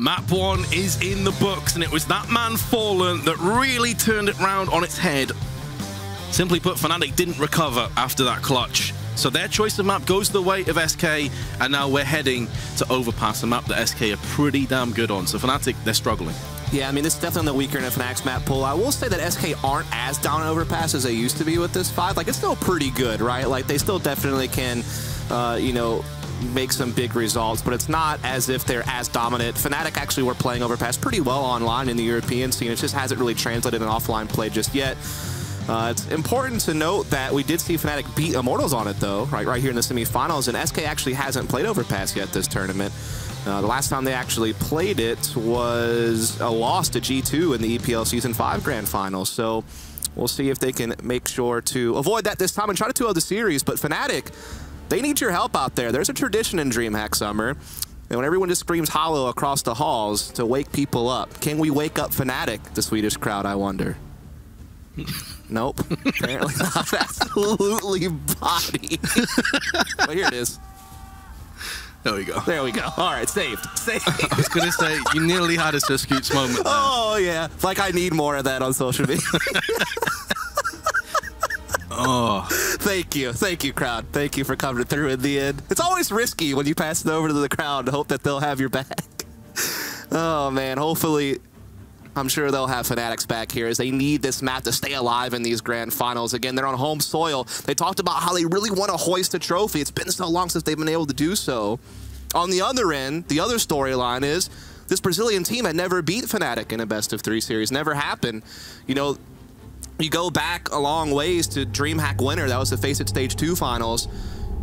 Map 1 is in the books, and it was that man Fallen that really turned it round on its head. Simply put, Fnatic didn't recover after that clutch. So their choice of map goes the way of SK, and now we're heading to Overpass, a map that SK are pretty damn good on. So Fnatic, they're struggling. Yeah, I mean, this is definitely the weaker in Fnatic's map pool. I will say that SK aren't as down on Overpass as they used to be with this 5. Like, it's still pretty good, right? Like, they still definitely can, you know, make some big results, but it's not as if they're as dominant. Fnatic actually were playing Overpass pretty well online in the European scene. It just hasn't really translated in offline play just yet. It's important to note that we did see Fnatic beat Immortals on it, though, right here in the semifinals, and SK actually hasn't played Overpass yet this tournament. The last time they actually played it was a loss to G2 in the EPL Season 5 Grand Finals, so we'll see if they can make sure to avoid that this time and try to 2-0 the series. But Fnatic, they need your help out there. There's a tradition in DreamHack Summer, and when everyone just screams hollow across the halls to wake people up, can we wake up Fnatic, the Swedish crowd, I wonder? Nope. Apparently not. Absolutely body. But here it is. There we go. There we go. All right, saved. Saved. I was going to say, you nearly had a Sir Scoots moment there. Oh, yeah. Like, I need more of that on social media. Oh. Thank you. Thank you, crowd. Thank you for coming through in the end. It's always risky when you pass it over to the crowd to hope that they'll have your back. Oh, man. Hopefully, I'm sure they'll have Fnatic's back here as they need this map to stay alive in these grand finals. Again, they're on home soil. They talked about how they really want to hoist a trophy. It's been so long since they've been able to do so. On the other end, the other storyline is this Brazilian team had never beat Fnatic in a best-of-3 series. Never happened. You know, you go back a long ways to DreamHack Winter. That was the Face It Stage 2 finals.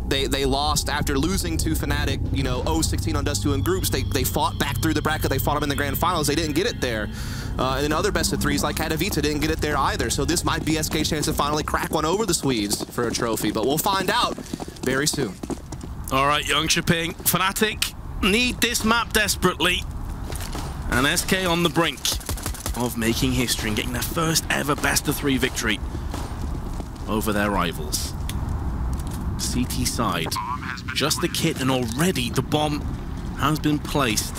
They lost after losing to Fnatic, you know, 0-16 on Dust 2 in groups. They fought back through the bracket. They fought them in the grand finals. They didn't get it there. And then other best-of-3s like Katowice didn't get it there either. So this might be SK's chance to finally crack one over the Swedes for a trophy. But we'll find out very soon. All right, Young Shiping. Fnatic need this map desperately. And SK on the brink of making history and getting their first ever best-of-3 victory over their rivals. CT side, just the kit, and already the bomb has been placed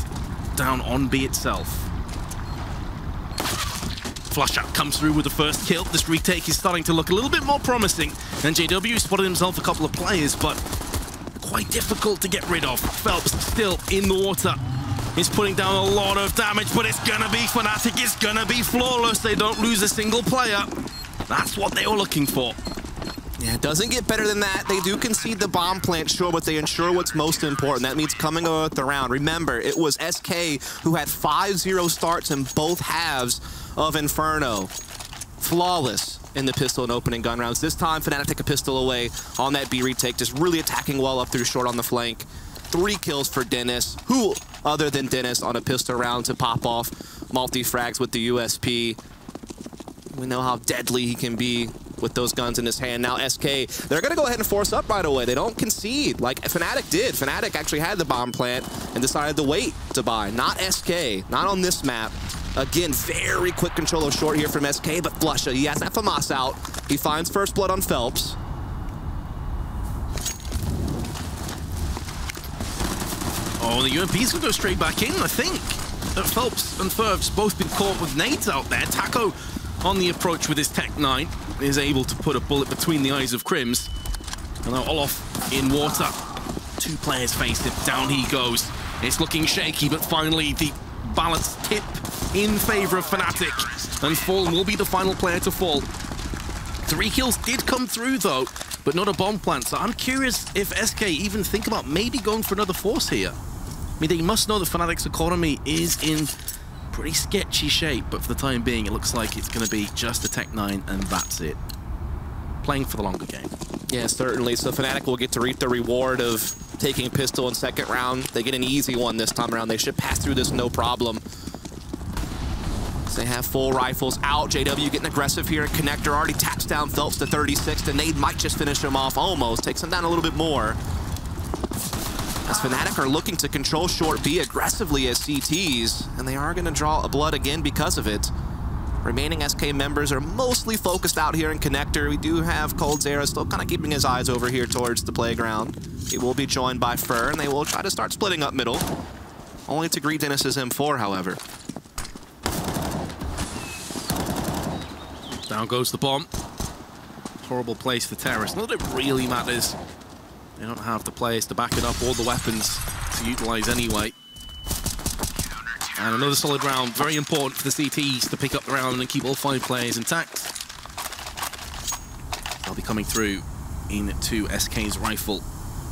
down on B itself. Flush out comes through with the first kill. This retake is starting to look a little bit more promising, and JW spotted himself a couple of players, but quite difficult to get rid of. Phelps still in the water. He's putting down a lot of damage, but it's gonna be Fnatic. It's gonna be flawless. They don't lose a single player. That's what they were looking for. Yeah, it doesn't get better than that. They do concede the bomb plant, sure, but they ensure what's most important. That means coming over with the round. Remember, it was SK who had 5-0 starts in both halves of Inferno. Flawless in the pistol and opening gun rounds. This time, Fnatic take a pistol away on that B retake, just really attacking well up through short on the flank. 3 kills for Dennis. Who other than Dennis on a pistol round to pop off multi-frags with the USP? We know how deadly he can be with those guns in his hand. Now SK, they're gonna go ahead and force up right away. They don't concede like Fnatic did. Fnatic actually had the bomb plant and decided to wait to buy. Not SK, not on this map. Again, very quick control of short here from SK, but Flusha, he has that FAMAS out. He finds first blood on Phelps. Oh, the UMP's gonna go straight back in, I think. Phelps and Ferv's both been caught with nades out there. Taco on the approach with his Tech 9 is able to put a bullet between the eyes of Crims. And now Olof in water. 2 players face him. Down he goes. It's looking shaky, but finally the balance tip in favor of Fnatic. And Fallen will be the final player to fall. 3 kills did come through, though, but not a bomb plant. So I'm curious if SK even think about maybe going for another force here. I mean, they must know that Fnatic's economy is in pretty sketchy shape, but for the time being, it looks like it's going to be just a Tech 9, and that's it. Playing for the longer game. Yeah, certainly. So Fnatic will get to reap the reward of taking pistol in second round. They get an easy one this time around. They should pass through this no problem. They have full rifles out. JW getting aggressive here. Connector already taps down Phelps to 36. The nade might just finish him off almost. Takes him down a little bit more. As Fnatic are looking to control short B aggressively as CTs, and they are going to draw a blood again because of it. Remaining SK members are mostly focused out here in Connector. We do have coldzera still kind of keeping his eyes over here towards the playground. He will be joined by Fur, and they will try to start splitting up middle. Only to greet Dennis's M4, however. Down goes the bomb. Horrible place for terrorists. Not that it really matters. They don't have the players to back it up or the weapons to utilize anyway. And another solid round. Very important for the CTs to pick up the round and keep all 5 players intact. They'll be coming through into SK's rifle.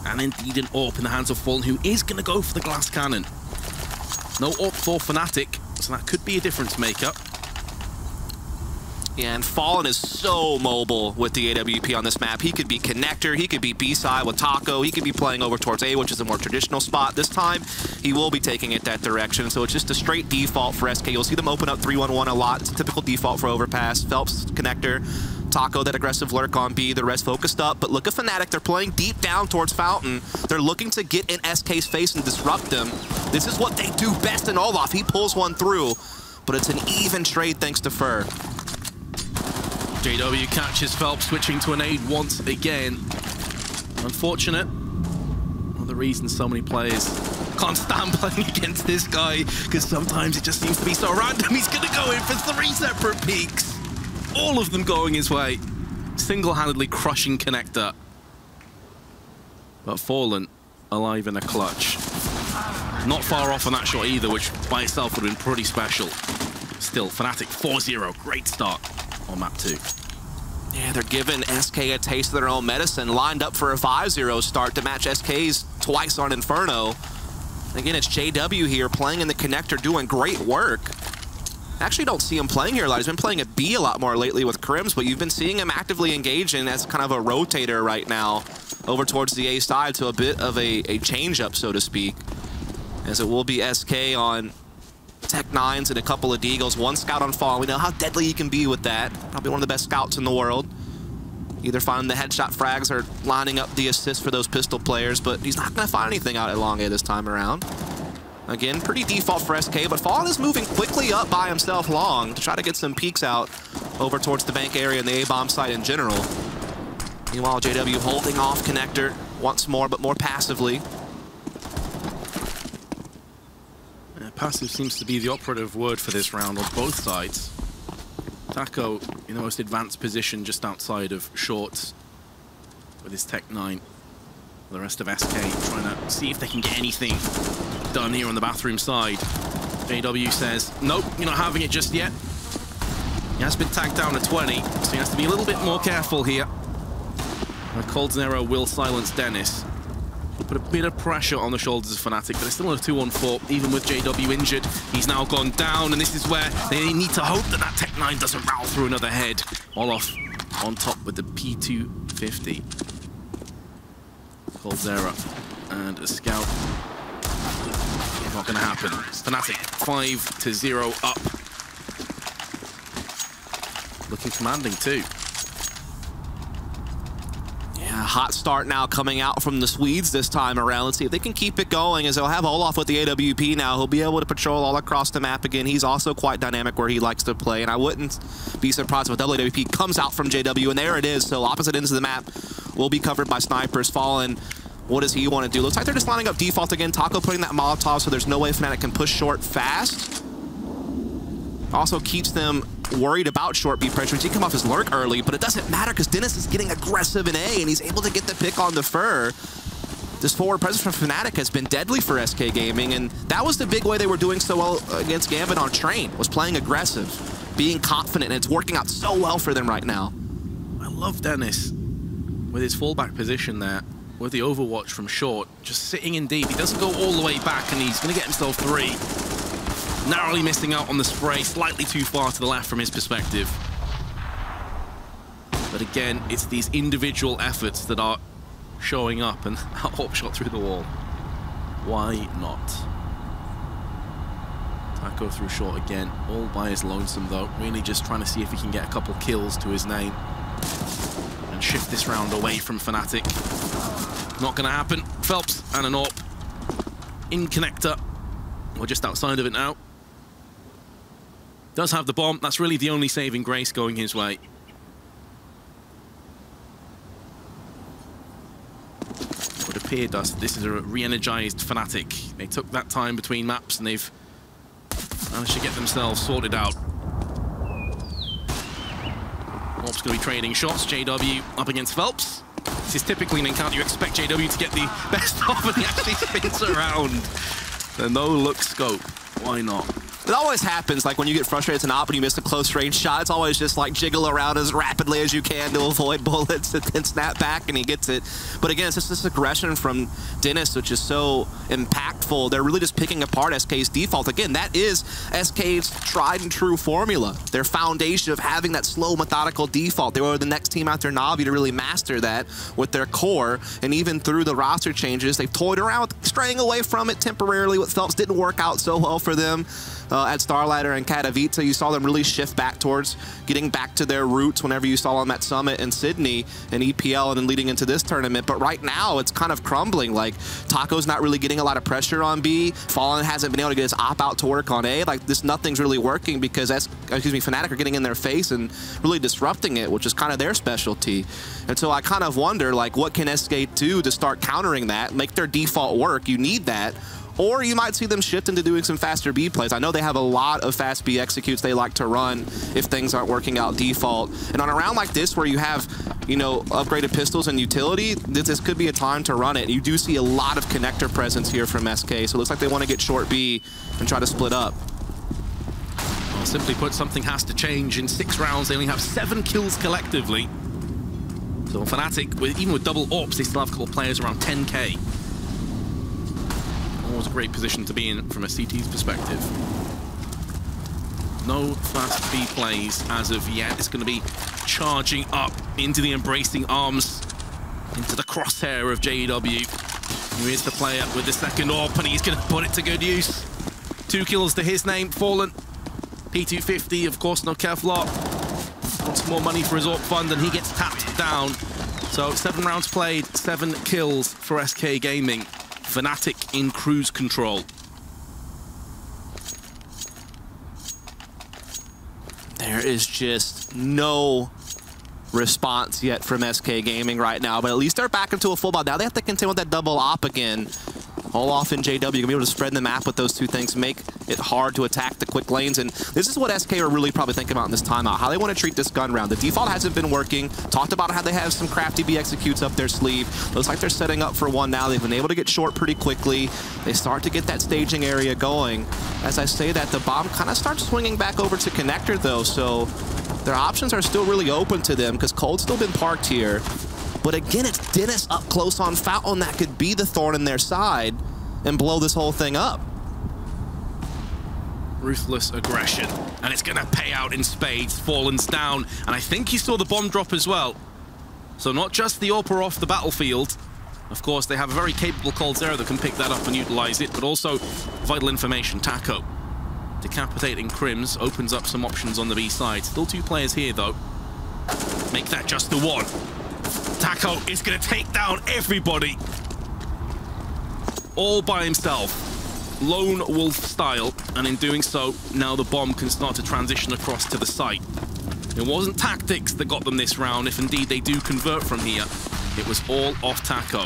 And indeed an AWP in the hands of Fallen, who is going to go for the glass cannon. No AWP for Fnatic, so that could be a difference maker. Yeah, and Fallen is so mobile with the AWP on this map. He could be connector, he could be B-side with Taco, he could be playing over towards A, which is a more traditional spot. This time, he will be taking it that direction, so it's just a straight default for SK. You'll see them open up 3-1-1 a lot. It's a typical default for Overpass. Phelps, connector, Taco, that aggressive lurk on B, the rest focused up. But look at Fnatic, they're playing deep down towards Fountain. They're looking to get in SK's face and disrupt them. This is what they do best in Olaf. He pulls one through, but it's an even trade thanks to Fur. JW catches Phelps switching to a nade once again. Unfortunate. One of the reasons so many players can't stand playing against this guy, because sometimes it just seems to be so random. He's going to go in for 3 separate peaks. All of them going his way. Single-handedly crushing connector. But Fallen alive in a clutch. Not far off on that shot either, which by itself would have been pretty special. Still, Fnatic 4-0. Great start on map 2. Yeah, they're giving SK a taste of their own medicine, lined up for a 5-0 start to match SK's twice on Inferno. Again, it's JW here playing in the connector, doing great work. Actually don't see him playing here a lot. He's been playing at B a lot more lately with Crims, but you've been seeing him actively engaging as kind of a rotator right now over towards the A side, so a bit of a change-up, so to speak, as it will be SK on Tech 9s and a couple of Deagles. 1 scout on Fall. We know how deadly he can be with that. Probably one of the best scouts in the world. Either finding the headshot frags or lining up the assist for those pistol players, but he's not going to find anything out at long A this time around. Again, pretty default for SK, but Fallen is moving quickly up by himself long to try to get some peeks out over towards the bank area and the A-bomb site in general. Meanwhile, JW holding off connector once more, but more passively. Passive seems to be the operative word for this round on both sides. Taco in the most advanced position just outside of shorts with his Tech 9. The rest of SK trying to see if they can get anything done here on the bathroom side. JW says, nope, you're not having it just yet. He has been tagged down to 20, so he has to be a little bit more careful here. Cold Zero will silence Dennis. Put a bit of pressure on the shoulders of Fnatic, but it's still on a 2-on-4, even with JW injured. He's now gone down, and this is where they need to hope that that Tech 9 doesn't rattle through another head. Olaf on top with the P250. Cold Zero and a scout. Not going to happen. Fnatic 5-0 up. Looking commanding too. Yeah, hot start now coming out from the Swedes this time around. Let's see if they can keep it going, as they'll have Olaf with the AWP now. He'll be able to patrol all across the map again. He's also quite dynamic where he likes to play, and I wouldn't be surprised if a double AWP comes out from JW, and there it is. So opposite ends of the map will be covered by snipers. Fallen, what does he want to do? Looks like they're just lining up default again. Taco putting that Molotov, so there's no way Fnatic can push short fast. Also keeps them worried about short B pressure. He did come off his lurk early, but it doesn't matter because Dennis is getting aggressive in A, and he's able to get the pick on the Fur. This forward presence from Fnatic has been deadly for SK Gaming, and that was the big way they were doing so well against Gambit on Train, was playing aggressive, being confident, and it's working out so well for them right now. I love Dennis with his fallback position there, with the overwatch from short, just sitting in deep. He doesn't go all the way back, and he's going to get himself 3. Narrowly missing out on the spray, slightly too far to the left from his perspective. But again, it's these individual efforts that are showing up, and that hop shot through the wall. Why not? Taco through short again, all by his lonesome though. Really just trying to see if he can get a couple kills to his name and shift this round away from Fnatic. Not going to happen. Phelps and an AWP in connector. We're just outside of it now. Does have the bomb. That's really the only saving grace going his way. Would have appeared us this is a re-energized Fnatic. They took that time between maps and they've managed to get themselves sorted out. Orp's going to be trading shots. JW up against Phelps. This is typically an encounter you expect JW to get the best of, and he actually spins around. The no-look scope. Why not? It always happens, like when you get frustrated as an op and you miss a close range shot, it's always just like jiggle around as rapidly as you can to avoid bullets and then snap back and he gets it. But again, it's just this aggression from Dennis, which is so impactful. They're really just picking apart SK's default. Again, that is SK's tried and true formula. Their foundation of having that slow, methodical default. They were the next team after Na'Vi to really master that with their core. And even through the roster changes, they've toyed around with straying away from it temporarily. What Phelps didn't work out so well for them. At Starlighter and Katowice, you saw them really shift back towards getting back to their roots whenever you saw them at Summit and Sydney and EPL and then leading into this tournament. But right now, it's kind of crumbling. Like, Taco's not really getting a lot of pressure on B. Fallen hasn't been able to get his op out to work on A. Like, nothing's really working because, Fnatic are getting in their face and really disrupting it, which is kind of their specialty. And so I kind of wonder, like, what can SK do to start countering that, make their default work? You need that. Or you might see them shift into doing some faster B plays. I know they have a lot of fast B executes they like to run if things aren't working out default. And on a round like this where you have, you know, upgraded pistols and utility, this could be a time to run it. You do see a lot of connector presence here from SK, so it looks like they want to get short B and try to split up. Well, simply put, something has to change. In 6 rounds, they only have 7 kills collectively. So Fnatic, even with double AWPs, they still have a couple of players around 10k. Always a great position to be in from a CT's perspective. No fast B plays as of yet. It's going to be charging up into the embracing arms, into the crosshair of JW, who is the player with the second AWP, and he's going to put it to good use. 2 kills to his name, Fallen. P250, of course, no Kevlar. Wants more money for his AWP fund, and he gets tapped down. So 7 rounds played, 7 kills for SK Gaming. Fnatic in cruise control. There is just no response yet from SK Gaming right now, but at least they're back into a full build. Now they have to contend with that double op again. Olaf and JW, you're going to be able to spread the map with those two things, make it hard to attack the quick lanes, and this is what SK are really probably thinking about in this timeout, how they want to treat this gun round. The default hasn't been working. Talked about how they have some crafty B executes up their sleeve. Looks like they're setting up for one now. They've been able to get short pretty quickly. They start to get that staging area going. As I say that, the bomb kind of starts swinging back over to connector, though, so their options are still really open to them because Cold's still been parked here. But again, it's Dennis up close on Fountain that could be the thorn in their side and blow this whole thing up. Ruthless aggression, and it's going to pay out in spades. Fallen's down, and I think he saw the bomb drop as well. So not just the AWP off the battlefield. Of course, they have a very capable Coldzera that can pick that up and utilize it, but also vital information. Taco decapitating Crims opens up some options on the B side. Still 2 players here, though. Make that just the 1. Taco is going to take down everybody all by himself, lone wolf style, and in doing so, now the bomb can start to transition across to the site. It wasn't tactics that got them this round, if indeed they do convert from here. It was all off Taco.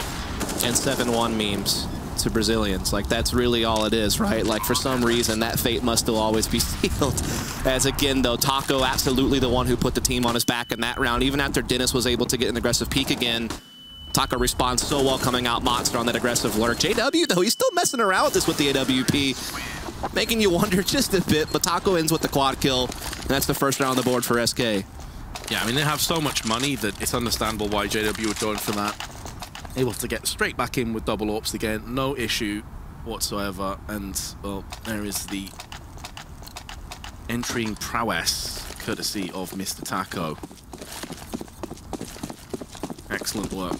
And 7-1 memes to Brazilians. Like, that's really all it is, right? Like, for some reason, that fate must still always be sealed. As again, though, Taco absolutely the one who put the team on his back in that round. Even after Dennis was able to get an aggressive peek again, Taco responds so well coming out monster on that aggressive lurk. JW, though, he's still messing around with this with the AWP, making you wonder just a bit, but Taco ends with the quad kill, and that's the first round on the board for SK. Yeah, I mean, they have so much money that it's understandable why JW would go in for that. Able to get straight back in with double AWPs again, no issue whatsoever, and, well, there is the entering prowess, courtesy of Mr. Taco. Excellent work.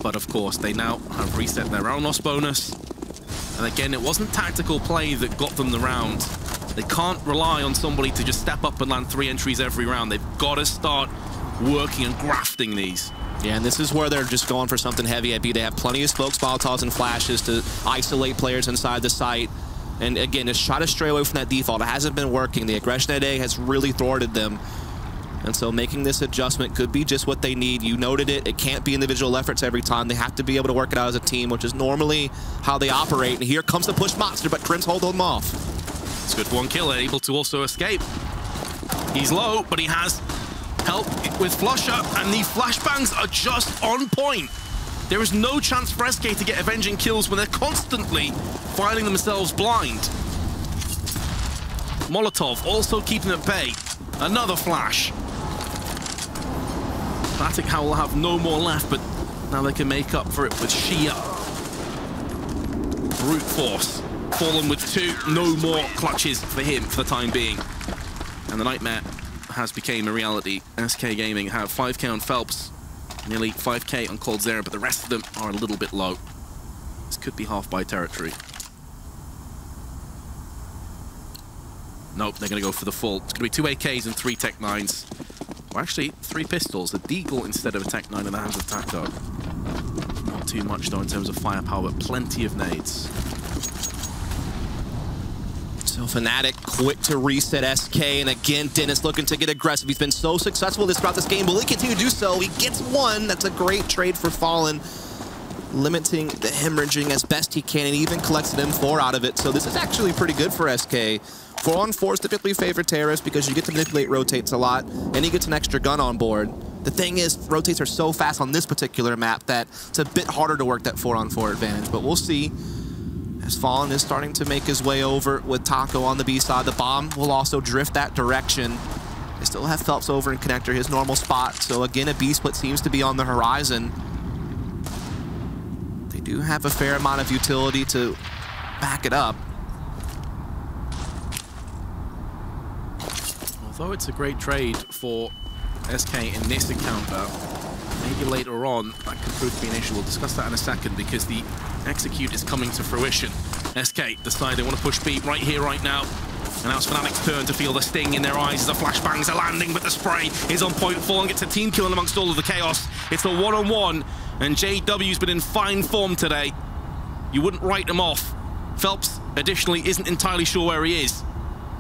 But of course, they now have reset their round loss bonus. And again, it wasn't tactical play that got them the round. They can't rely on somebody to just step up and land 3 entries every round. They've got to start working and grafting these. Yeah, and this is where they're just going for something heavy at B. They have plenty of smokes, Molotovs, and flashes to isolate players inside the site. And again, just try to stray away from that default. It hasn't been working. The aggression at A has really thwarted them. And so making this adjustment could be just what they need. You noted it. It can't be individual efforts every time. They have to be able to work it out as a team, which is normally how they operate. And here comes the push monster, but Crim's hold him off. It's good. One killer, able to also escape. He's low, but he has help with Flusher, and the flashbangs are just on point. There is no chance for SK to get avenging kills when they're constantly finding themselves blind. Molotov also keeping at bay. Another flash. Fnatic will have no more left, but now they can make up for it with sheer brute force. Fallen with 2, no more clutches for him for the time being. And the nightmare has become a reality. SK Gaming have 5k on Phelps, nearly 5k on coldzera, but the rest of them are a little bit low. This could be half by territory. Nope, they're going to go for the full. It's going to be 2 AKs and 3 Tech 9s. Well, actually, 3 pistols. A Deagle instead of a Tech 9 in the hands of Taco. Not too much, though, in terms of firepower, but plenty of nades. So Fnatic quick to reset SK, and again, Dennis looking to get aggressive. He's been so successful throughout this game. Will he continue to do so? He gets 1. That's a great trade for Fallen, limiting the hemorrhaging as best he can, and even collects an M4 out of it. So this is actually pretty good for SK. 4-on-4s typically favor Terrace because you get to manipulate rotates a lot, and he gets an extra gun on board. The thing is, rotates are so fast on this particular map that it's a bit harder to work that 4-on-4 advantage, but we'll see. As Fallen is starting to make his way over with Taco on the B side, the bomb will also drift that direction. They still have Phelps over in connector, his normal spot, so again, a B split seems to be on the horizon. They do have a fair amount of utility to back it up. Although it's a great trade for SK in this encounter, maybe later on that could prove to be an issue. We'll discuss that in a second because the execute is coming to fruition. SK decide they want to push B right here, right now. And now it's Fnatic's turn to feel the sting in their eyes as the flashbangs are landing, but the spray is on point. Fallen gets a team kill amongst all of the chaos. It's a one-on-one, and JW's been in fine form today. You wouldn't write him off. Phelps, additionally, isn't entirely sure where he is.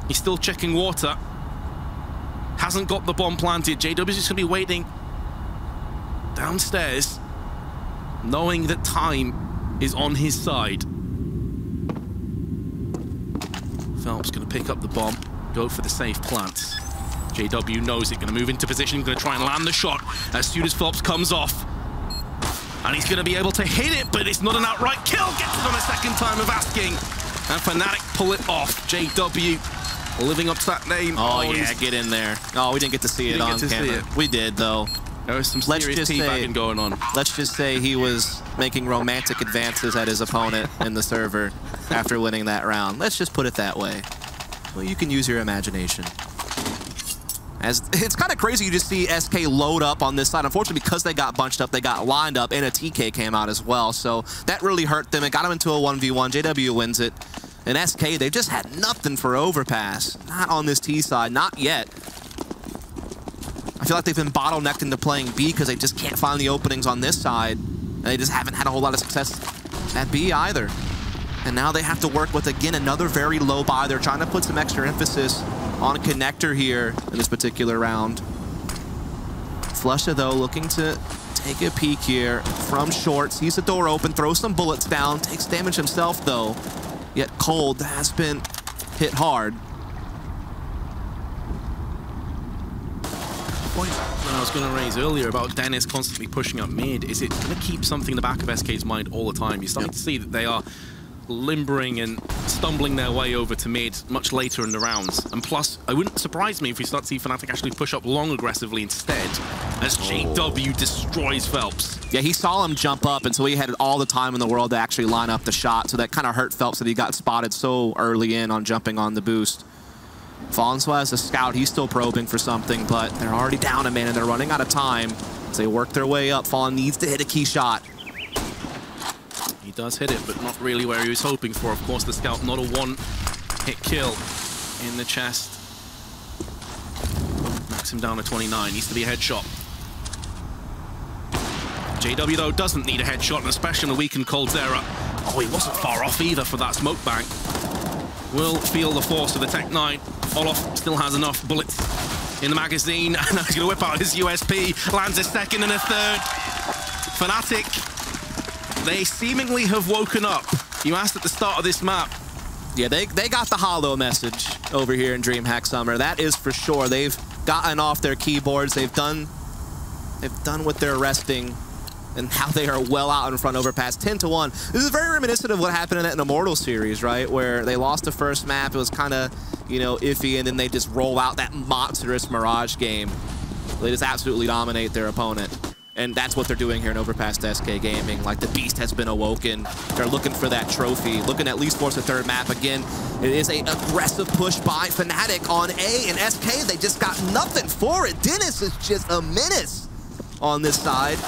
He's still checking water. Hasn't got the bomb planted. JW's just going to be waiting downstairs, knowing that time is on his side. Phelps going to pick up the bomb, go for the safe plant. JW knows it, going to move into position, going to try and land the shot as soon as Phelps comes off. And he's going to be able to hit it, but it's not an outright kill. Gets it on a second time of asking. And Fnatic pull it off. JW living up to that name. Oh yeah, get in there. Oh, we didn't get to see it on camera. We did, though. There was some serious teabagging going on. Let's just say he was making romantic advances at his opponent in the server after winning that round. Let's just put it that way. Well, you can use your imagination. As it's kind of crazy, you just see SK load up on this side. Unfortunately, because they got bunched up, they got lined up, and a TK came out as well. So that really hurt them. It got them into a 1v1. JW wins it. And SK, they've just had nothing for Overpass. Not on this T side, not yet. I feel like they've been bottlenecked into playing B because they just can't find the openings on this side. And they just haven't had a whole lot of success at B either. And now they have to work with, again, another very low buy. They're trying to put some extra emphasis on connector here in this particular round. Flusha, though, looking to take a peek here from short. Sees the door open, throws some bullets down, takes damage himself, though. Yet Cold has been hit hard. Point that I was going to raise earlier about Dennis constantly pushing up mid, is it going to keep something in the back of SK's mind all the time? You're starting to see that they are limbering and stumbling their way over to mid much later in the rounds. And plus, it wouldn't surprise me if we start to see Fnatic actually push up long aggressively instead, as JW destroys Phelps. Yeah, he saw him jump up, and so he had all the time in the world to actually line up the shot, so that kind of hurt Phelps that he got spotted so early in on jumping on the boost. Fallen as a scout, he's still probing for something, but they're already down a man, and they're running out of time. As they work their way up, Fallen needs to hit a key shot. He does hit it, but not really where he was hoping for. Of course, the scout, not a one-hit kill in the chest. Knocks him down to 29. Needs to be a headshot. JW, though, doesn't need a headshot, and especially in a weakened coldzera. Oh, he wasn't far off either for that smoke bank. Will feel the force of the Tech 9. Olof still has enough bullets in the magazine. And now he's going to whip out his USP. Lands a second and a third. Fnatic, they seemingly have woken up. You asked at the start of this map. Yeah, they got the hollow message over here in DreamHack Summer. That is for sure. They've gotten off their keyboards. They've done with their resting, and now they are well out in front. Overpass 10-1. This is very reminiscent of what happened in that Immortal series, right? Where they lost the first map. It was kind of, you know, iffy, and then they just roll out that monstrous Mirage game. They just absolutely dominate their opponent. And that's what they're doing here in Overpass to SK Gaming. Like, the beast has been awoken. They're looking for that trophy. Looking at least for the third map again. It is an aggressive push by Fnatic on A, and SK, they just got nothing for it. Dennis is just a menace on this side.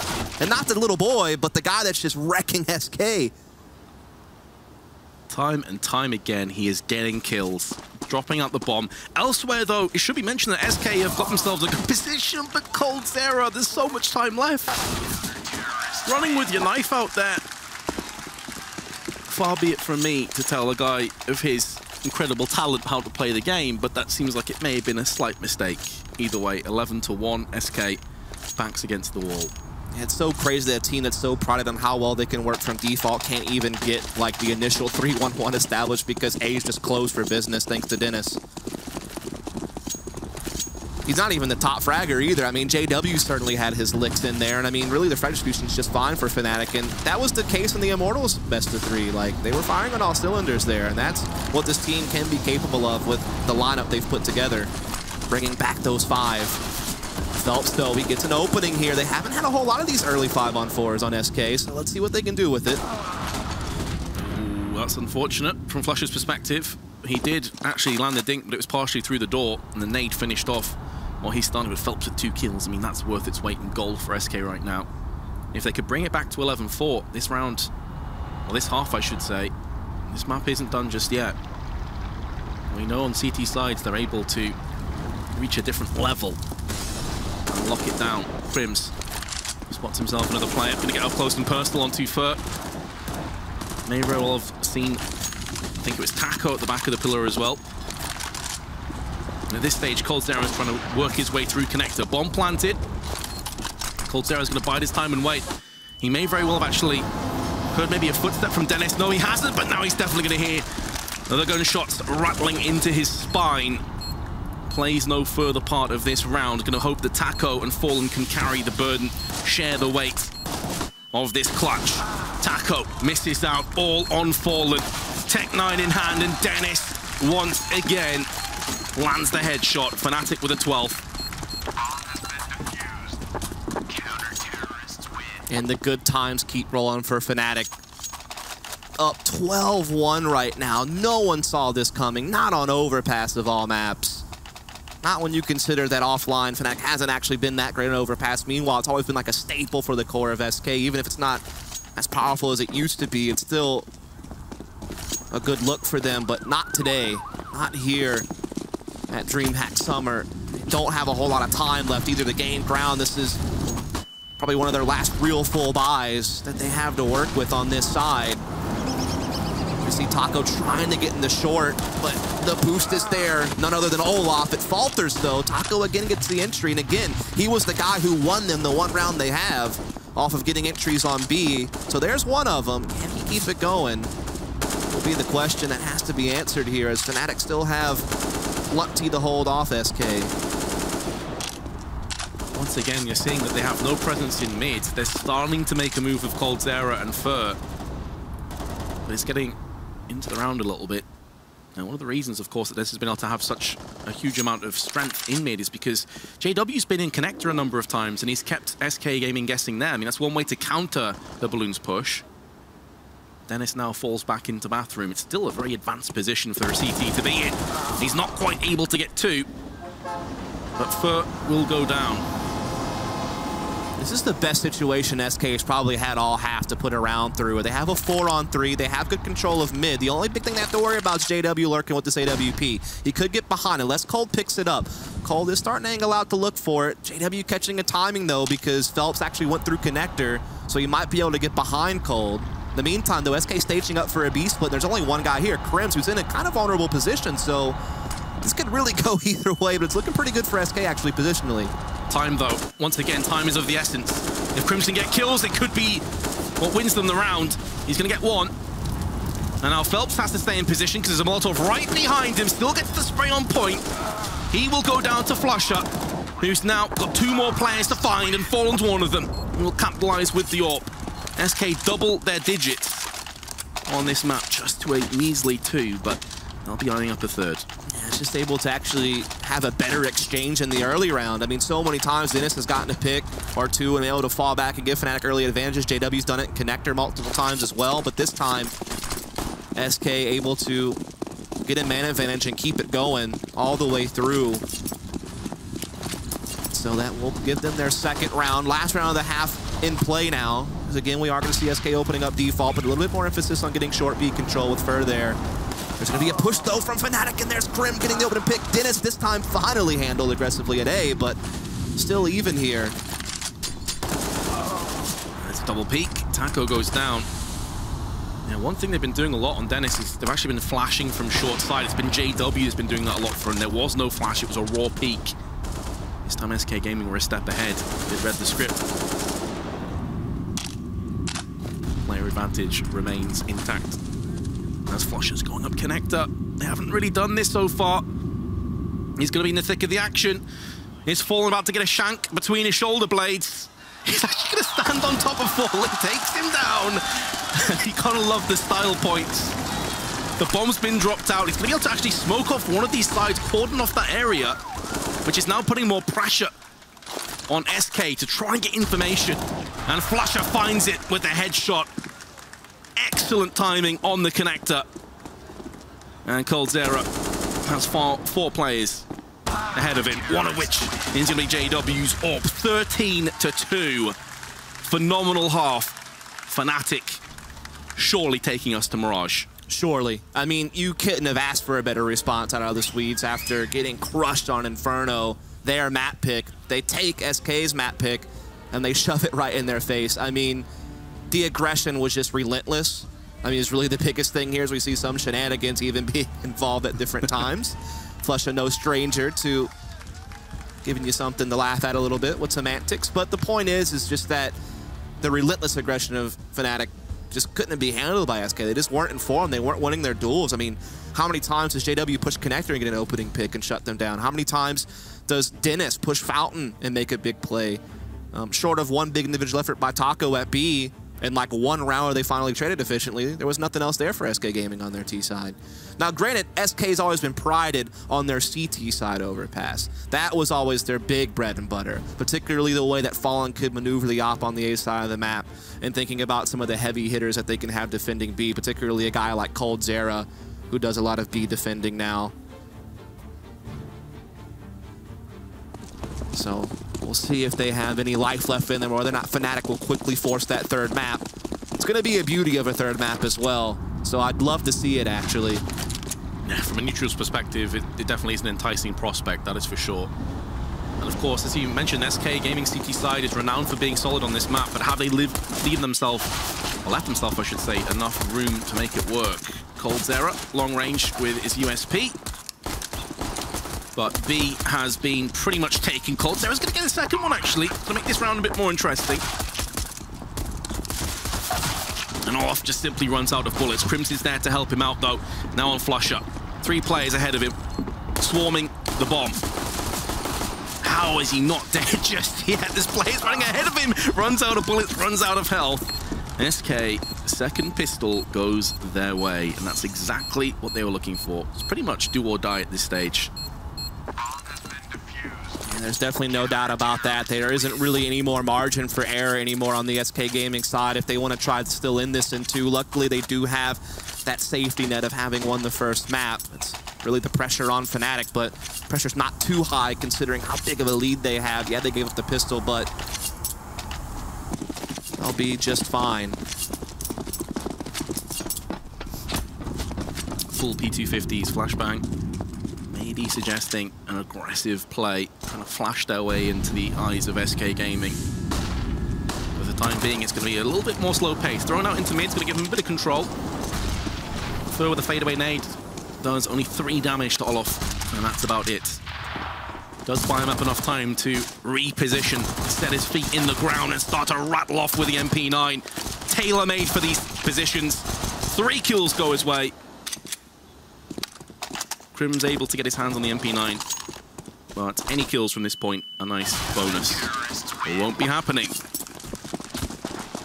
And not the little boy, but the guy that's just wrecking SK. Time and time again, he is getting kills, dropping out the bomb. Elsewhere, though, it should be mentioned that SK have got themselves a good position, but coldzera, there's so much time left. Running with your knife out there. Far be it from me to tell a guy of his incredible talent how to play the game, but that seems like it may have been a slight mistake. Either way, 11-1, SK backs against the wall. It's so crazy that a team that's so prided on how well they can work from default can't even get like the initial 3-1-1 established because A's just closed for business thanks to Dennis. He's not even the top fragger either. I mean, JW certainly had his licks in there, and I mean, really the frag distribution is just fine for Fnatic, and that was the case in the Immortals best of 3. Like, they were firing on all cylinders there, and that's what this team can be capable of with the lineup they've put together, bringing back those 5. Phelps, though, he gets an opening here. They haven't had a whole lot of these early 5-on-4s on SK, so let's see what they can do with it. Ooh, that's unfortunate from Flush's perspective. He did actually land the dink, but it was partially through the door, and the nade finished off while he started with Phelps with 2 kills. I mean, that's worth its weight in gold for SK right now. If they could bring it back to 11-4, this round, or this half, I should say, this map isn't done just yet. We know on CT sides they're able to reach a different level. Lock it down. Crims spots himself another player. Going to get up close and personal onto Fur. May very well have seen, I think it was Taco at the back of the pillar as well. And at this stage, coldzera is trying to work his way through connector. Bomb planted. coldzera is going to bide his time and wait. He may very well have actually heard maybe a footstep from Dennis. No, he hasn't, but now he's definitely going to hear another gunshots rattling into his spine. Plays no further part of this round. Going to hope that Taco and Fallen can carry the burden, share the weight of this clutch. Taco misses out all on Fallen. Tech-9 in hand, and Dennis once again lands the headshot. Fnatic with a 12th. And the good times keep rolling for Fnatic. Up 12-1 right now. No one saw this coming. Not on Overpass of all maps. Not when you consider that offline Fnatic hasn't actually been that great on Overpass. Meanwhile, it's always been like a staple for the core of SK. Even if it's not as powerful as it used to be, it's still a good look for them, but not today. Not here at DreamHack Summer. They don't have a whole lot of time left either to gain ground. This is probably one of their last real full buys that they have to work with on this side. You see Taco trying to get in the short, but the boost is there. None other than Olaf. It falters, though. Taco again gets the entry, and again, he was the guy who won them the one round they have off of getting entries on B. So there's one of them. Can he keep it going? Will be the question that has to be answered here, as Fnatic still have Lutty to hold off SK. Once again, you're seeing that they have no presence in mid. They're starting to make a move with coldzera and Fur, but it's getting into the round a little bit. Now, one of the reasons, of course, that this has been able to have such a huge amount of strength in mid is because JW's been in connector a number of times, and he's kept SK Gaming guessing there. I mean, that's one way to counter the Balloons push. Dennis now falls back into bathroom. It's still a very advanced position for a CT to be in. He's not quite able to get 2, but Fur will go down. This is the best situation SK has probably had all half to put a round through. They have a 4-on-3. They have good control of mid. The only big thing they have to worry about is JW lurking with this AWP. He could get behind unless Cold picks it up. Cold is starting to angle out to look for it. JW catching a timing, though, because Phelps actually went through connector, so he might be able to get behind Cold. In the meantime, though, SK staging up for a B split. There's only one guy here, Crims, who's in a kind of vulnerable position, so this could really go either way, but it's looking pretty good for SK, actually, positionally. Time, though. Once again, time is of the essence. If Crimson get kills, it could be what wins them the round. He's going to get one. And now Phelps has to stay in position because there's a Molotov right behind him. Still gets the spray on point. He will go down to Flusher, who's now got 2 more players to find, and Fallen's one of them. And will capitalize with the AWP. SK double their digits on this map, just to a measly 2, but they'll be eyeing up a 3rd. Yeah, it's just able to actually have a better exchange in the early round. I mean, so many times Dennis has gotten a pick or 2 and able to fall back and give Fnatic early advantages. JW's done it in Connector multiple times as well, but this time, SK able to get a man advantage and keep it going all the way through. So that will give them their 2nd round. Last round of the half in play now. Because again, we are going to see SK opening up default, but a little bit more emphasis on getting short B control with Fur there. There's going to be a push, though, from Fnatic, and there's Krim getting the open pick. Dennis this time finally handled aggressively at A, but still even here. It's a double peek. Taco goes down. Yeah, one thing they've been doing a lot on Dennis is they've actually been flashing from short side. It's been JW who's been doing that a lot for him. There was no flash, it was a raw peek. This time SK Gaming were a step ahead. They read the script. Player advantage remains intact. As Flusher's going up connector. They haven't really done this so far. He's going to be in the thick of the action. He's Fallen about to get a shank between his shoulder blades. He's actually going to stand on top of Fallen, takes him down. You gotta love the style points. The bomb's been dropped out. He's going to be able to actually smoke off one of these sides, cordon off that area, which is now putting more pressure on SK to try and get information. And Flusher finds it with a headshot. Excellent timing on the connector. And coldzera has 4 players ahead of him, one of which is going to be JW's AWP. 13-2. Phenomenal half. Fnatic surely taking us to Mirage. Surely. I mean, you couldn't have asked for a better response out of the Swedes after getting crushed on Inferno. Their map pick. They take SK's map pick, and they shove it right in their face. I mean, the aggression was just relentless. I mean, it's really the biggest thing here is we see some shenanigans even being involved at different times. Flusher no stranger to giving you something to laugh at a little bit with some antics. But the point is just that the relentless aggression of Fnatic just couldn't be handled by SK. They just weren't informed. They weren't winning their duels. I mean, how many times does JW push Connector and get an opening pick and shut them down? How many times does Dennis push Fountain and make a big play? Short of one big individual effort by Taco at B, and like 1 round where they finally traded efficiently, there was nothing else there for SK Gaming on their T side. Now, granted, SK's always been prided on their CT side overpass. That was always their big bread and butter, particularly the way that Fallen could maneuver the op on the A side of the map, and thinking about some of the heavy hitters that they can have defending B, particularly a guy like coldzera, who does a lot of B defending now. So we'll see if they have any life left in them, or whether or not Fnatic will quickly force that 3rd map. It's going to be a beauty of a 3rd map as well, so I'd love to see it, actually. Yeah, from a neutral's perspective, it definitely is an enticing prospect, that is for sure. And of course, as you mentioned, SK Gaming CT side is renowned for being solid on this map, but have they left themselves, I should say, enough room to make it work? coldzera, long range with his USP. But B has been pretty much taken. coldzera's going to get a 2nd one, actually, to make this round a bit more interesting. And Off just simply runs out of bullets. Crimson's there to help him out, though. Now on Flusher. 3 players ahead of him, swarming the bomb. How is he not dead just yet? This player's running ahead of him. Runs out of bullets, runs out of health. SK, 2nd pistol goes their way. And that's exactly what they were looking for. It's pretty much do or die at this stage. There's definitely no doubt about that. There isn't really any more margin for error anymore on the SK Gaming side if they want to try to still end this in 2. Luckily, they do have that safety net of having won the 1st map. It's really the pressure on Fnatic, but pressure's not too high considering how big of a lead they have. Yeah, they gave up the pistol, but they'll be just fine. Full P250s, flashbang. Maybe suggesting an aggressive play, kind of flash their way into the eyes of SK Gaming. For the time being, it's going to be a little bit more slow pace. Thrown out into mid, it's going to give him a bit of control. Throw with a fadeaway nade does only 3 damage to Olof. And that's about it. Does buy him up enough time to reposition, set his feet in the ground, and start to rattle off with the MP9. Tailor-made for these positions. 3 kills go his way. Crim's able to get his hands on the MP9. But any kills from this point, a nice bonus. It won't be happening.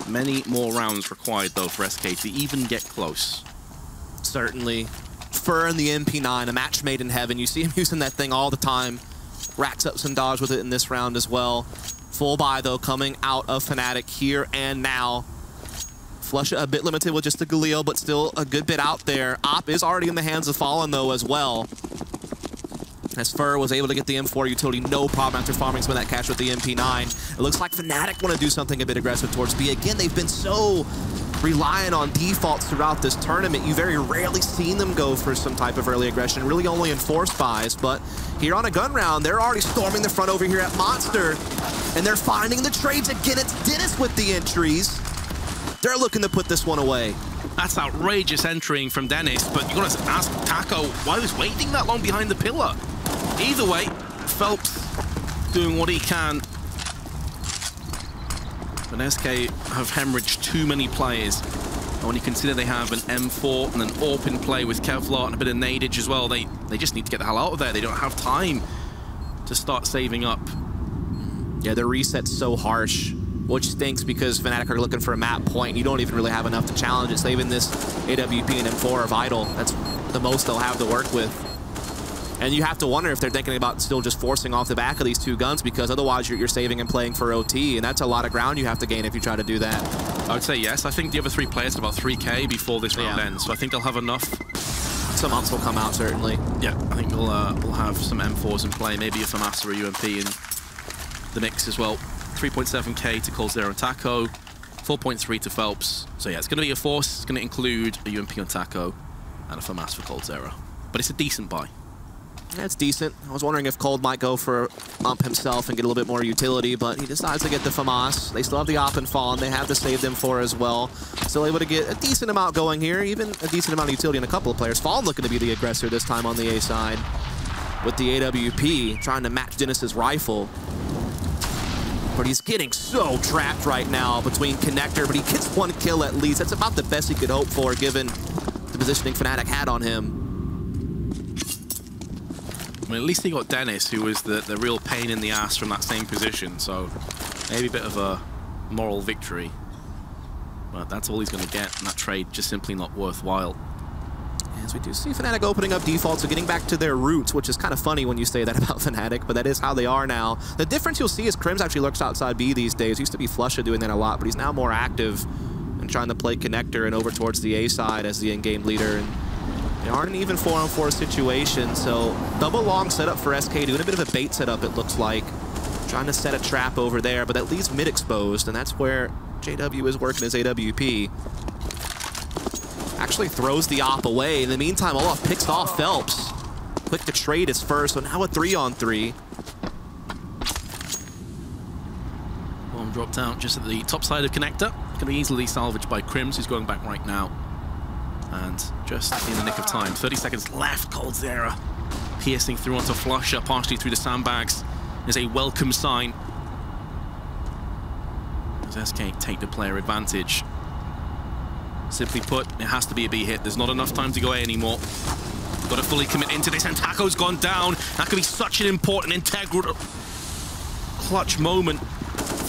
Many more rounds required, though, for SK to even get close. Certainly. Fur and the MP9, a match made in heaven. You see him using that thing all the time. Racks up some dodge with it in this round as well. Full buy, though, coming out of Fnatic here and now. Flush a bit limited with just the Galil, but still a good bit out there. Op is already in the hands of Fallen, though, as well. As Fur was able to get the M4 utility, no problem after farming some of that cash with the MP9. It looks like Fnatic want to do something a bit aggressive towards B. Again, they've been so reliant on defaults throughout this tournament. You very rarely seen them go for some type of early aggression, really only in forced buys. But here on a gun round, they're already storming the front over here at Monster, and they're finding the trades again. It's Dennis with the entries. They're looking to put this one away. That's outrageous entering from Dennis, but you gotta ask Taco why he was waiting that long behind the pillar. Either way, Phelps doing what he can. But SK have hemorrhaged too many players. And when you consider they have an M4 and an AWP in play with Kevlar and a bit of nadage as well, they just need to get the hell out of there. They don't have time to start saving up. Yeah, the reset's so harsh, which stinks because Fnatic are looking for a map point. You don't even really have enough to challenge it. Saving this AWP and M4 are vital. That's the most they'll have to work with. And you have to wonder if they're thinking about still just forcing off the back of these 2 guns, because otherwise you're saving and playing for OT, and that's a lot of ground you have to gain if you try to do that. I would say yes. I think the other 3 players have about 3K before this round ends, so I think they'll have enough. Some ups will come out, certainly. Yeah, I think we'll have some M4s in play, maybe a FAMAS or a UMP in the mix as well. 3.7K to Coldzera and Taco, 4.3 to Phelps. So yeah, it's going to be a force. It's going to include a UMP on Taco and a FAMAS for Coldzera. But it's a decent buy. That's decent. I was wondering if Cold might go for Ump himself and get a little bit more utility, but he decides to get the FAMAS. They still have the Op and Fallen. They have the Save Them for as well. Still able to get a decent amount going here, even a decent amount of utility in a couple of players. Fallen looking to be the aggressor this time on the A side with the AWP, trying to match Dennis's rifle. But he's getting so trapped right now between Connector, but he gets 1 kill at least. That's about the best he could hope for, given the positioning Fnatic had on him. I mean, at least he got Dennis, who was the real pain in the ass from that same position, so maybe a bit of a moral victory. But that's all he's going to get, and that trade just simply not worthwhile. As we do see Fnatic opening up defaults, so getting back to their roots, which is kind of funny when you say that about Fnatic, but that is how they are now. The difference you'll see is Crims actually lurks outside B these days. Used to be Flusha doing that a lot, but he's now more active and trying to play Connector and over towards the A side as the in-game leader. And they aren't an even 4-on-4 situation, so double long setup for SK, doing a bit of a bait setup, it looks like. Trying to set a trap over there, but that leaves mid exposed, and that's where JW is working his AWP. Actually throws the Op away. In the meantime, Olaf picks off Phelps. Quick to trade his first, so now a 3-on-3. Bomb dropped out just at the top side of Connector. Can be easily salvaged by Crims, who's going back right now. And just in the nick of time. 30 seconds left. Coldzera piercing through onto Flusha, partially through the sandbags, is a welcome sign. As SK take the player advantage. Simply put, it has to be a B hit. There's not enough time to go A anymore. Got to fully commit into this, and Taco's gone down. That could be such an important, integral, clutch moment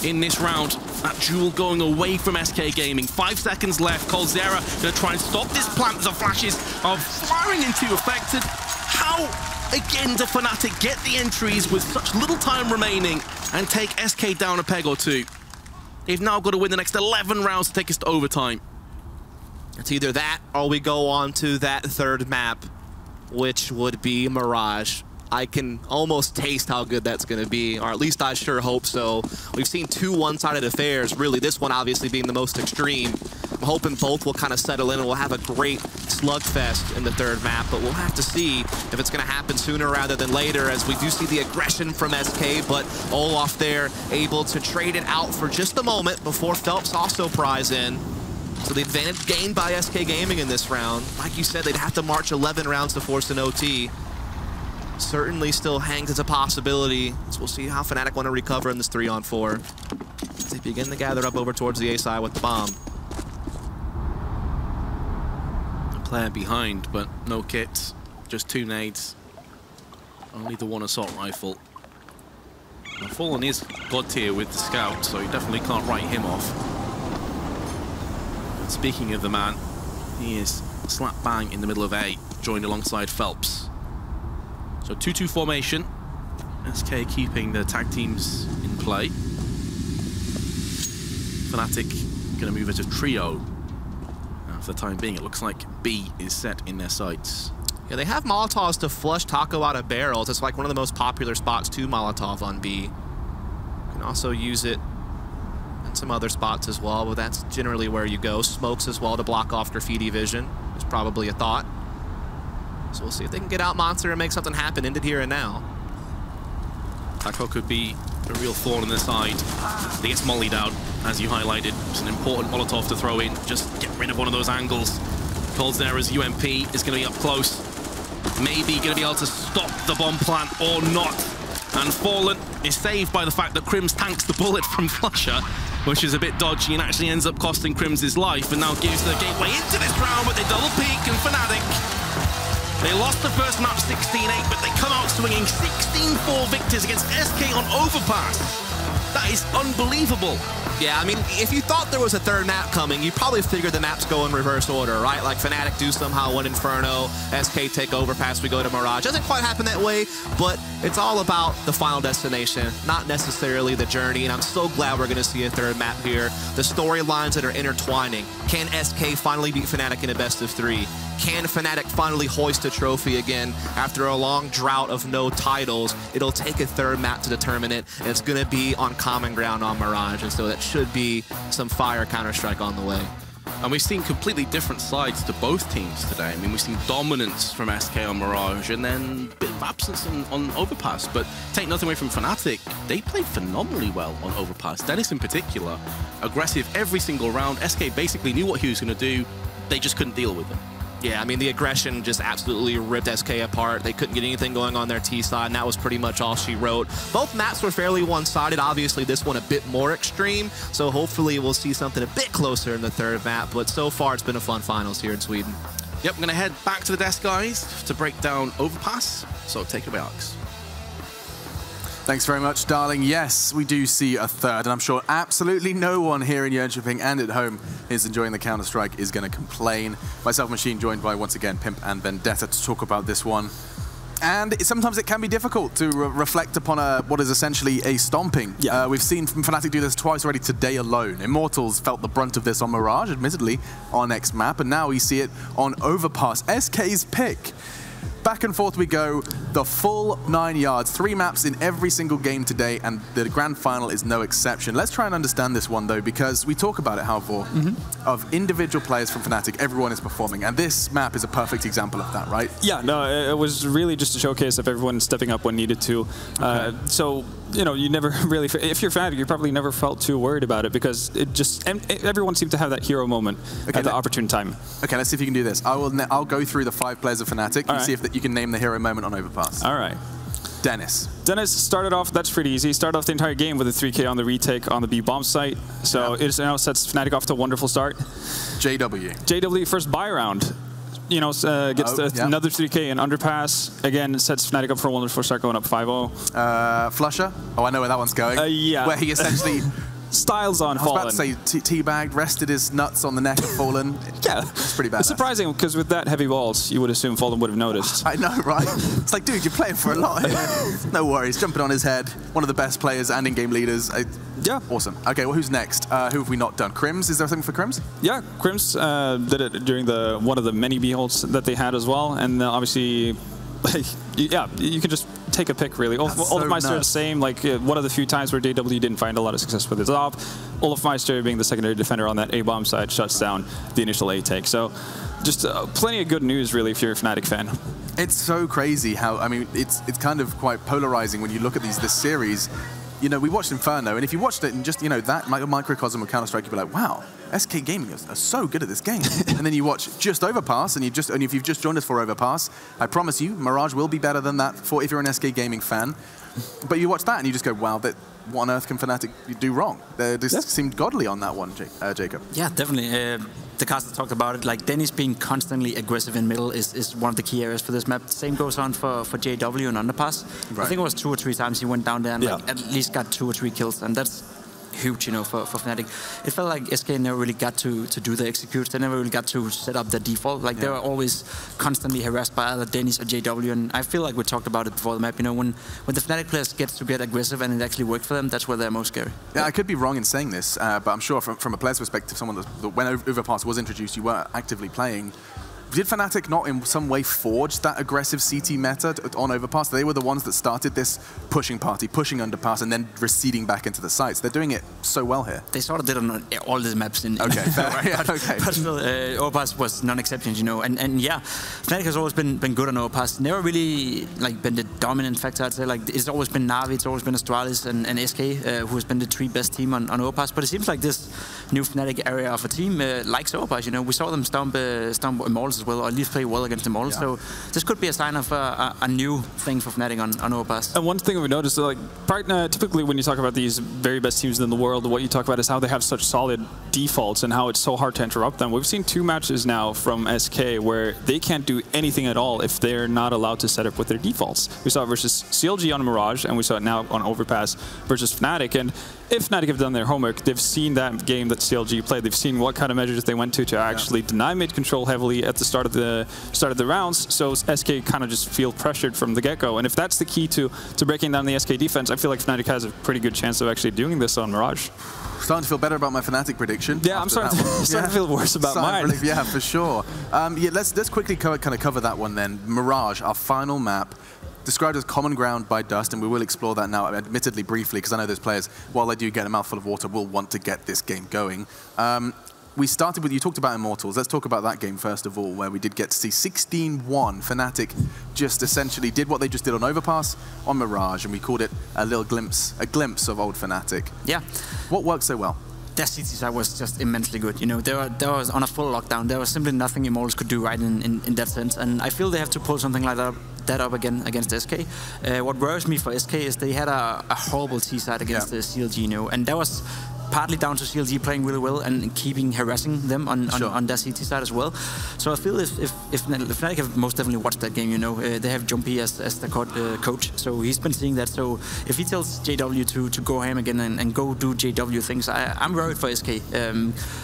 in this round. That duel going away from SK Gaming. 5 seconds left. Coldzera going to try and stop this plant. The flashes of firing into affected. How, again, do Fnatic get the entries with such little time remaining and take SK down a peg or 2? They've now got to win the next 11 rounds to take us to overtime. It's either that or we go on to that 3rd map, which would be Mirage. I can almost taste how good that's going to be, or at least I sure hope so. We've seen 2 one-sided affairs, really, this one obviously being the most extreme. I'm hoping both will kind of settle in and we'll have a great slugfest in the 3rd map, but we'll have to see if it's going to happen sooner rather than later, as we do see the aggression from SK, but Olaf there able to trade it out for just a moment before Phelps also pries in. So the advantage gained by SK Gaming in this round. Like you said, they'd have to march 11 rounds to force an OT. certainly still hangs as a possibility. So we'll see how Fnatic want to recover in this 3-on-4. As they begin to gather up over towards the A side with the bomb. A player behind, but no kits. Just 2 nades. Only the 1 assault rifle. Now, Fallen is god tier with the scout, so you definitely can't write him off. Speaking of the man, he is slap bang in the middle of A, joined alongside Phelps. So 2-2 formation. SK keeping the tag teams in play. Fnatic going to move as a trio. Now, for the time being, it looks like B is set in their sights. Yeah, they have Molotovs to flush Taco out of barrels. It's like one of the most popular spots to Molotov on B. You can also use it in some other spots as well, but that's generally where you go. Smokes as well to block off graffiti vision is probably a thought. So we'll see if they can get out Monster and make something happen in it here and now. Taco could be a real thorn in the side. He gets mollied out, as you highlighted. It's an important Molotov to throw in. Just get rid of one of those angles. Cold's there as UMP is going to be up close. Maybe going to be able to stop the bomb plant or not. And Fallen is saved by the fact that Crims tanks the bullet from Flusher, which is a bit dodgy and actually ends up costing Crims his life, and now gives the gateway into this round, but they double peak, and Fnatic, they lost the first map 16-8, but they come out swinging 16-4 victors against SK on Overpass. That is unbelievable. Yeah, I mean, if you thought there was a third map coming, you probably figured the maps go in reverse order, right? Like Fnatic do somehow win Inferno, SK take Overpass, we go to Mirage. Doesn't quite happen that way, but it's all about the final destination, not necessarily the journey, and I'm so glad we're going to see a third map here. The storylines that are intertwining. Can SK finally beat Fnatic in a best-of-3? Can Fnatic finally hoist a trophy again after a long drought of no titles? It'll take a third map to determine it, and it's going to be on common ground on Mirage, and so that should be some fire Counter-Strike on the way. And we've seen completely different sides to both teams today. I mean, we've seen dominance from SK on Mirage and then a bit of absence on Overpass. But take nothing away from Fnatic, they played phenomenally well on Overpass. Dennis in particular, aggressive every single round. SK basically knew what he was going to do. They just couldn't deal with him. Yeah, I mean, the aggression just absolutely ripped SK apart. They couldn't get anything going on their T side, and that was pretty much all she wrote. Both maps were fairly one-sided. Obviously, this one a bit more extreme, so hopefully we'll see something a bit closer in the third map, but so far it's been a fun finals here in Sweden. Yep, I'm going to head back to the desk, guys, to break down Overpass, so take it away, Alex. Thanks very much, darling. Yes, we do see a third, and I'm sure absolutely no one here in Jönköping and at home is enjoying the Counter-Strike is going to complain. Myself, Machine, joined by, once again, Pimp and Vendetta to talk about this one. And sometimes it can be difficult to reflect upon what is essentially a stomping. Yeah. We've seen from Fnatic do this twice already today alone. Immortals felt the brunt of this on Mirage, admittedly, our next map, and now we see it on Overpass. SK's pick. Back and forth we go, the full 9 yards, 3 maps in every single game today, and the grand final is no exception. Let's try and understand this one, though, because we talk about it, Halvor, of individual players from Fnatic, everyone is performing, and this map is a perfect example of that, right? Yeah, no, it was really just a showcase of everyone stepping up when needed to. Okay. So, you know, you never really, if you're Fnatic, you probably never felt too worried about it, because it just, everyone seemed to have that hero moment at the opportune time. Okay, let's see if you can do this. I'll go through the 5 players of Fnatic and see if you can name the hero moment on Overpass. All right. Dennis. Dennis started off, that's pretty easy. He started off the entire game with a 3K on the retake on the B bomb site. So it now sets Fnatic off to a wonderful start. JW. JW, first buy round. You know, gets another 3K in Underpass. Again, sets Fnatic up for a wonderful start, going up 5-0. Flusher. Oh, I know where that one's going. Yeah. Where he essentially... Styles on Fallen. I was about to say teabagged, rested his nuts on the neck of Fallen. Yeah. It's pretty bad. It's surprising, because with that heavy balls, you would assume Fallen would have noticed. I know, right? It's like, dude, you're playing for a lot here. No worries. Jumping on his head. One of the best players and in-game leaders. Yeah. Awesome. Okay, well, who's next? Who have we not done? Crims? Is there something for Crims? Yeah, Crims did it during one of the many B-holds that they had as well. And obviously... yeah, you can just take a pick, really. Olafmeister is the same, like one of the few times where JW didn't find a lot of success with his op. Olafmeister, being the secondary defender on that A-bomb side, shuts down the initial A-take. So just plenty of good news, really, if you're a Fnatic fan. It's so crazy how, I mean, it's kind of quite polarizing when you look at this series. you know, we watched Inferno, and if you watched it in just, you know, that microcosm of Counter-Strike, you'd be like, wow, SK Gaming are so good at this game. And then you watch just Overpass, and if you've just joined us for Overpass, I promise you, Mirage will be better than that for if you're an SK Gaming fan. But you watch that and you just go, wow, what on earth can Fnatic do wrong? They just seemed godly on that one, Jacob. Yeah, definitely. The caster talked about it. Like, Dennis being constantly aggressive in middle is one of the key areas for this map. Same goes on for JW and Underpass. Right. I think it was 2 or 3 times he went down there and like, at least got 2 or 3 kills. And that's huge, you know, for Fnatic. It felt like SK never really got to do the executes. They never really got to set up the default. Like, they were always constantly harassed by either Dennis or JW. And I feel like we talked about it before the map. You know, when the Fnatic players get aggressive and it actually works for them, that's where they're most scary. Yeah, I could be wrong in saying this, but I'm sure from a player's perspective, someone that when Overpass was introduced, you were actively playing. Did Fnatic not in some way forge that aggressive CT meta on Overpass? They were the ones that started this pushing party, pushing Underpass, and then receding back into the sites. They're doing it so well here. They sort of did on all these maps. Okay, fair. Yeah, okay. But still, Overpass was non-exception, you know. And yeah, Fnatic has always been good on Overpass. Never really like been the dominant factor, I'd say. Like, it's always been Na'Vi, it's always been Astralis and SK, who has been the 3 best team on Overpass. But it seems like this new Fnatic area of a team likes Overpass, you know. We saw them stomp Immortals as well, or at least play well against them all. So this could be a sign of a new thing for Fnatic on Overpass. And one thing we noticed, like, typically when you talk about these very best teams in the world, what you talk about is how they have such solid defaults and how it's so hard to interrupt them. We've seen 2 matches now from SK where they can't do anything at all if they're not allowed to set up with their defaults. We saw it versus CLG on Mirage, and we saw it now on Overpass versus Fnatic. And if Fnatic have done their homework, they've seen that game that CLG played. They've seen what kind of measures they went to actually deny mid control heavily at the start of the rounds. So SK kind of just feel pressured from the get-go. And if that's the key to breaking down the SK defense, I feel like Fnatic has a pretty good chance of actually doing this on Mirage. Starting to feel better about my Fnatic prediction. Yeah, I'm starting to feel worse about mine. Yeah, for sure. Yeah, let's quickly kind of cover that one then. Mirage, our final map, described as common ground by Dust, and we will explore that now, admittedly briefly, because I know those players, while they do get a mouthful of water, will want to get this game going. We started with, you talked about Immortals. Let's talk about that game first of all, where we did get to see 16-1. Fnatic just essentially did what they just did on Overpass, on Mirage, and we called it a glimpse of old Fnatic. Yeah. What worked so well? Their CT side was just immensely good. You know, they was on a full lockdown. There was simply nothing Immortals could do right in that sense. And I feel they have to pull something like that up again against SK. What worries me for SK is they had a horrible T side against the CLG, you know, and that was partly down to CLG playing really well and harassing them on their CT side as well. So I feel if Fnatic have most definitely watched that game, you know, they have Jumpy as the coach, so he's been seeing that. So if he tells JW to go ham again and go do JW things, I'm worried for SK,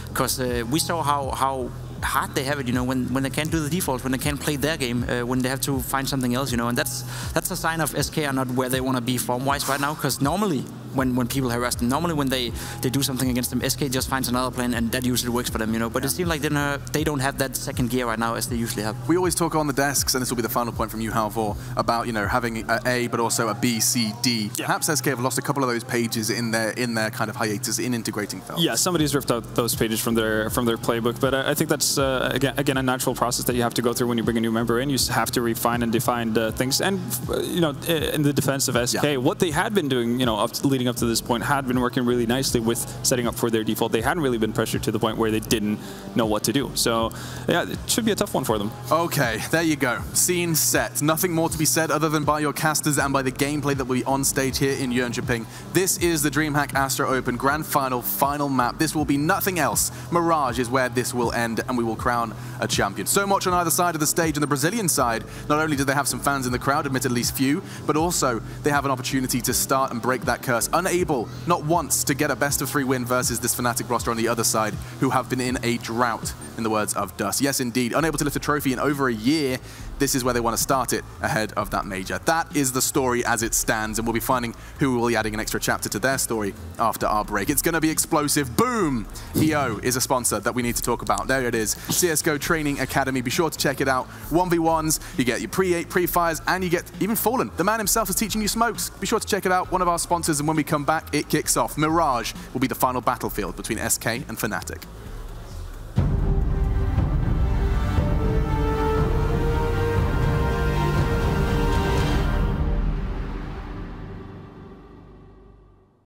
because we saw how hard they have it, you know, when they can't do the defaults, when they can't play their game, when they have to find something else, you know, and that's a sign of SK are not where they want to be form-wise right now, because normally when people harass them, normally when they do something against them, SK just finds another plan, and that usually works for them, you know, but it seems like they don't have that second gear right now as they usually have. We always talk on the desks, and this will be the final point from you, Halvor, about, you know, having an A, but also a B, C, D. Yeah. Perhaps SK have lost a couple of those pages in their kind of hiatus in integrating Phelps. Yeah, somebody's ripped out those pages from their playbook, but I think that's again a natural process that you have to go through when you bring a new member in. You have to refine and define things, and you know, in the defense of SK, what they had been doing, you know, leading up to this point, had been working really nicely with setting up for their default. They hadn't really been pressured to the point where they didn't know what to do. So yeah, it should be a tough one for them. Okay, there you go. Scene set. Nothing more to be said other than by your casters and by the gameplay that will be on stage here in Jönköping. This is the DreamHack ASTRO Open Grand Final map. This will be nothing else. Mirage is where this will end, and we will crown a champion. So much on either side of the stage. On the Brazilian side, not only do they have some fans in the crowd, admittedly few, but also they have an opportunity to start and break that curse. Unable, not once, to get a best-of-3 win versus this Fnatic roster on the other side, who have been in a drought, in the words of Dust. Yes, indeed. Unable to lift a trophy in over a year. This is where they want to start it ahead of that major. That is the story as it stands, and we'll be finding who will be adding an extra chapter to their story after our break. It's going to be explosive. Boom! EO is a sponsor that we need to talk about. There it is. CSGO Training Academy. Be sure to check it out. 1v1s, you get your pre-fires, and you get even Fallen. The man himself is teaching you smokes. Be sure to check it out. One of our sponsors, and when we come back, it kicks off. Mirage will be the final battlefield between SK and Fnatic.